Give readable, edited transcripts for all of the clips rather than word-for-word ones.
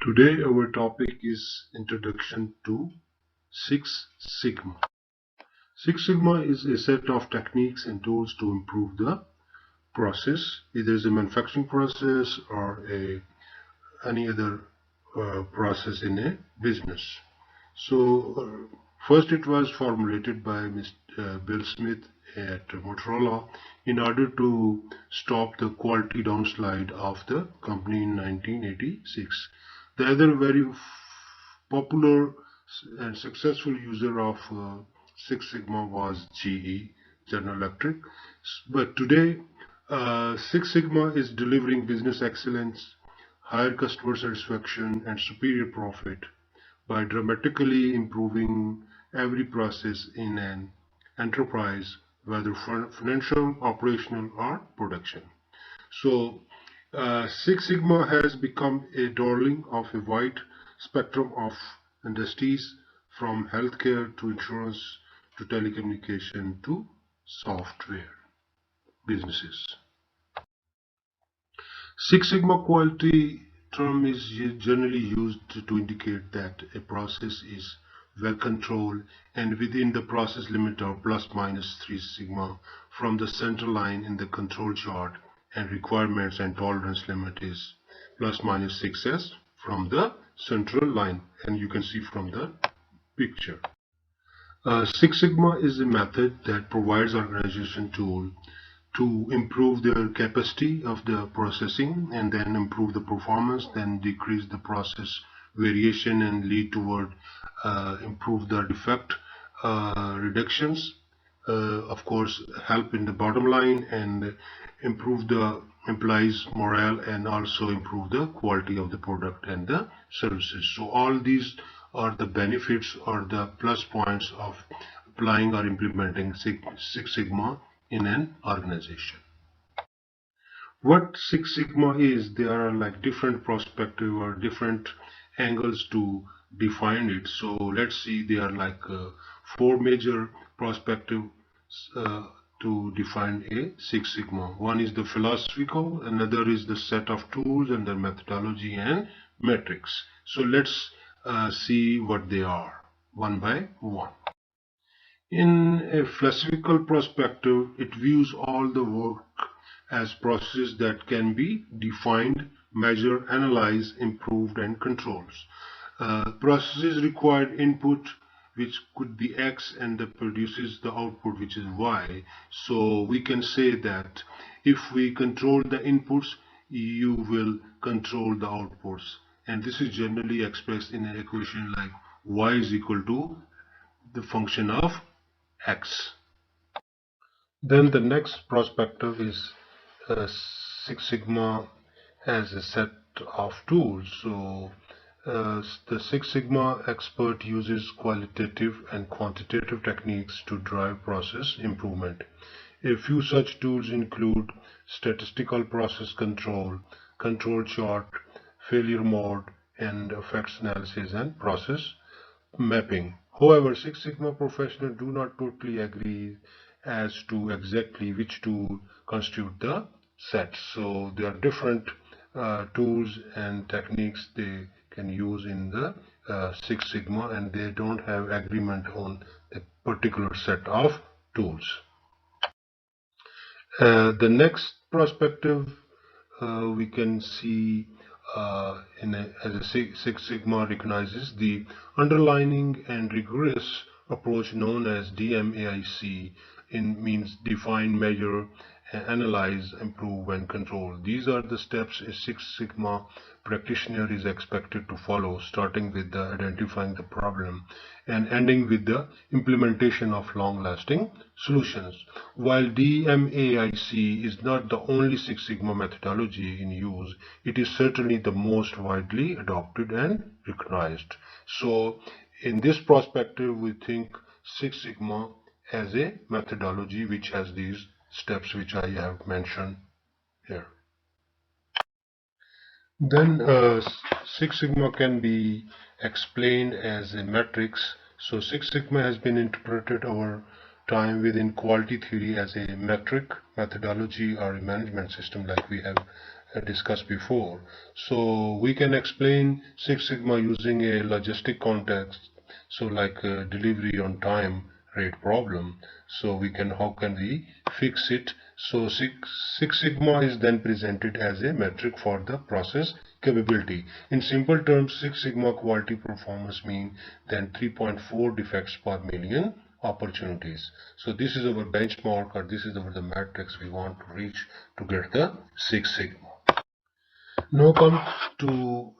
Today our topic is Introduction to Six Sigma. Six Sigma is a set of techniques and tools to improve the process, either as a manufacturing process or any other process in a business. So first it was formulated by Mr. Bill Smith at Motorola in order to stop the quality downslide of the company in 1986. The other very popular and successful user of Six Sigma was GE, General Electric. But today, Six Sigma is delivering business excellence, higher customer satisfaction, and superior profit by dramatically improving every process in an enterprise, whether financial, operational, or production. So, Six Sigma has become a darling of a wide spectrum of industries, from healthcare to insurance to telecommunication to software businesses. Six Sigma quality term is generally used to indicate that a process is well controlled and within the process limit of plus minus 3 sigma from the center line in the control chart, and requirements and tolerance limit is plus minus 6s from the central line, and you can see from the picture. Six Sigma is a method that provides organization tool to improve their capacity of the processing and then improve the performance, then decrease the process variation and lead toward improve the defect reductions, of course help in the bottom line and improve the employees morale and also improve the quality of the product and the services. So all these are the benefits or the plus points of applying or implementing Six Sigma in an organization. What Six Sigma is, there are like different perspective or different angles to define it. So let's see, there are like four major perspectives to define a Six Sigma. One is the philosophical, another is the set of tools and the methodology and metrics. So let's see what they are one by one. In a philosophical perspective, it views all the work as processes that can be defined, measured, analyzed, improved, and controlled. Processes require input, which could be X, and that produces the output, which is Y. So we can say that if we control the inputs, you will control the outputs. And this is generally expressed in an equation like Y is equal to the function of X. Then the next perspective is Six Sigma as a set of tools. So the Six Sigma expert uses qualitative and quantitative techniques to drive process improvement. A few such tools include statistical process control, control chart, failure mode, and effects analysis and process mapping. However, Six Sigma professionals do not totally agree as to exactly which tool constitute the set. So there are different tools and techniques they can use in the Six Sigma, and they don't have agreement on a particular set of tools. The next perspective we can see as a Six Sigma recognizes the underlying and rigorous approach known as DMAIC, means define, measure, analyze, improve, and control. These are the steps a Six Sigma practitioner is expected to follow, starting with identifying the problem and ending with the implementation of long-lasting solutions. While DMAIC is not the only Six Sigma methodology in use, it is certainly the most widely adopted and recognized. So in this perspective, we think Six Sigma as a methodology which has these steps which I have mentioned here. Then Six Sigma can be explained as a matrix. So Six Sigma has been interpreted over time within quality theory as a metric methodology or a management system, like we have discussed before. So we can explain Six Sigma using a logistic context, so like delivery on time rate problem. So how can we fix it? So Six Sigma is then presented as a metric for the process capability. In simple terms, Six Sigma quality performance mean then 3.4 defects per million opportunities. So this is our benchmark, or this is the matrix we want to reach to get the Six Sigma. Now come to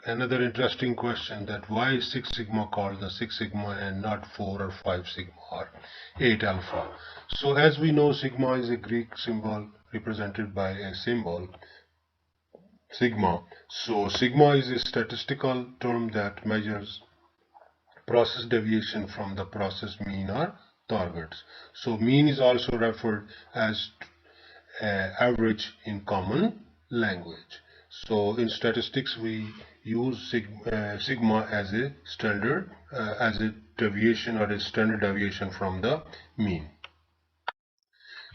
another interesting question, that why is Six Sigma called the Six Sigma and not 4 or 5 Sigma or 8 Alpha? So as we know, Sigma is a Greek symbol represented by a symbol sigma. So sigma is a statistical term that measures process deviation from the process mean or targets. So mean is also referred as average in common language. So in statistics we use sigma as a standard, as a deviation or a standard deviation from the mean.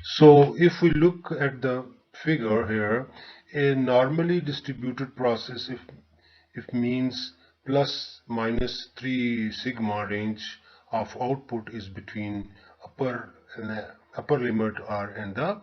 So if we look at the figure here, a normally distributed process, if means plus minus 3 sigma range of output is between upper limit R and the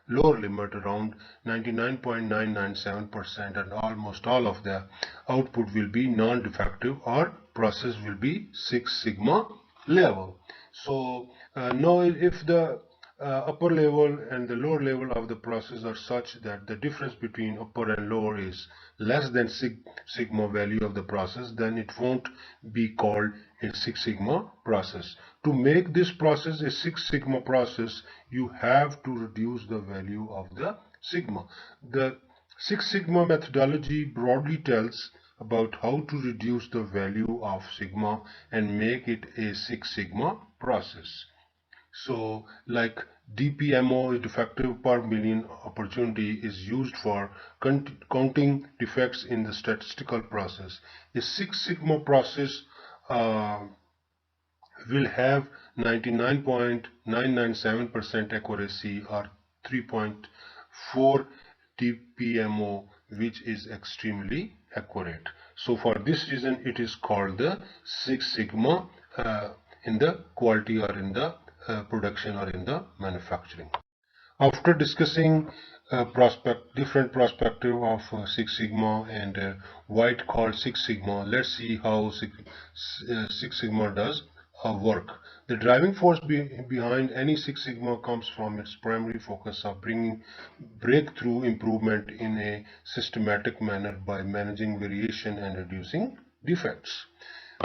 lower limit around 99.997%, and almost all of the output will be non-defective or process will be Six Sigma level. So now if the upper level and the lower level of the process are such that the difference between upper and lower is less than sigma value of the process, then it won't be called a Six Sigma process. To make this process a Six Sigma process, you have to reduce the value of the sigma. The Six Sigma methodology broadly tells about how to reduce the value of sigma and make it a Six Sigma process. So like DPMO, defective per million opportunity, is used for counting defects in the statistical process. A Six Sigma process will have 99.997% accuracy or 3.4 DPMO, which is extremely accurate. So for this reason it is called the Six Sigma in the quality or in the production or in the manufacturing. After discussing different perspective of Six Sigma and why it called Six Sigma, let's see how Six Sigma does work. The driving force behind any Six Sigma comes from its primary focus of bringing breakthrough improvement in a systematic manner by managing variation and reducing defects.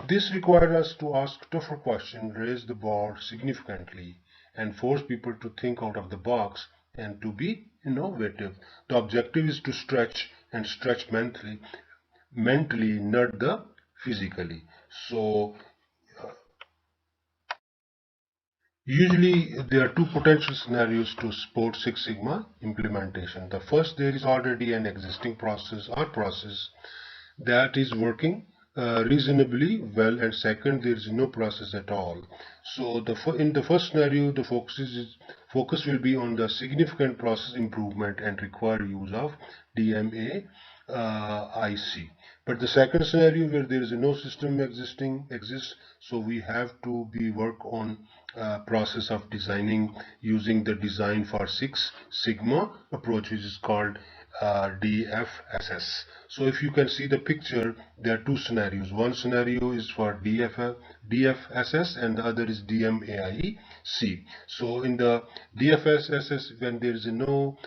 This requires us to ask tougher questions, raise the bar significantly, and force people to think out of the box and to be innovative. The objective is to stretch and stretch mentally, not the physically. So usually there are two potential scenarios to support Six Sigma implementation. The first, there is already an existing process or process that is working reasonably well, and second, there is no process at all. So in the first scenario, the focus will be on the significant process improvement and require use of DMAIC. But the second scenario, where there is no system exists, so we have to work on process of designing using the design for Six Sigma approach, which is called DFSS. So if you can see the picture, there are two scenarios. One scenario is for DFSS and the other is DMAIC. So in the DFSS, when there is no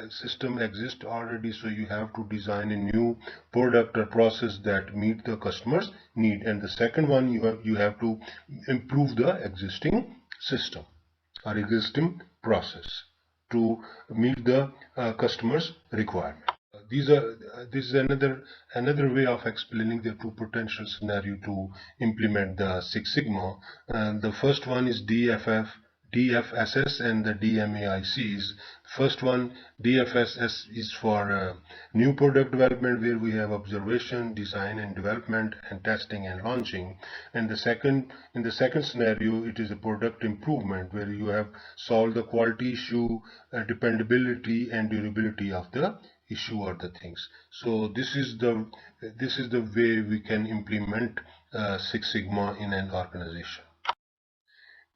system exists already, so you have to design a new product or process that meet the customer's need. And the second one, you have to improve the existing system or existing process to meet the customer's requirement. This is another way of explaining the two potential scenario to implement the Six Sigma. The first one is DFSS and the DMAICs. First one, DFSS, is for new product development, where we have observation, design and development, and testing and launching. And in the second scenario, it is a product improvement, where you have solved the quality issue, dependability and durability of the issue or the things. So this is the way we can implement Six Sigma in an organization.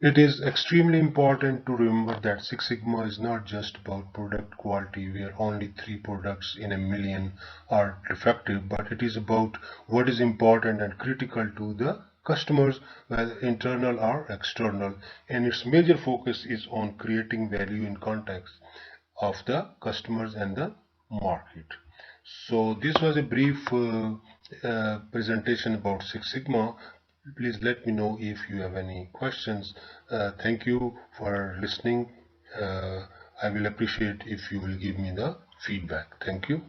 It is extremely important to remember that Six Sigma is not just about product quality where only 3 products in a million are defective, but it is about what is important and critical to the customers, whether internal or external, and its major focus is on creating value in context of the customers and the market. So this was a brief presentation about Six Sigma. Please let me know if you have any questions. Thank you for listening. I will appreciate if you will give me the feedback. Thank you.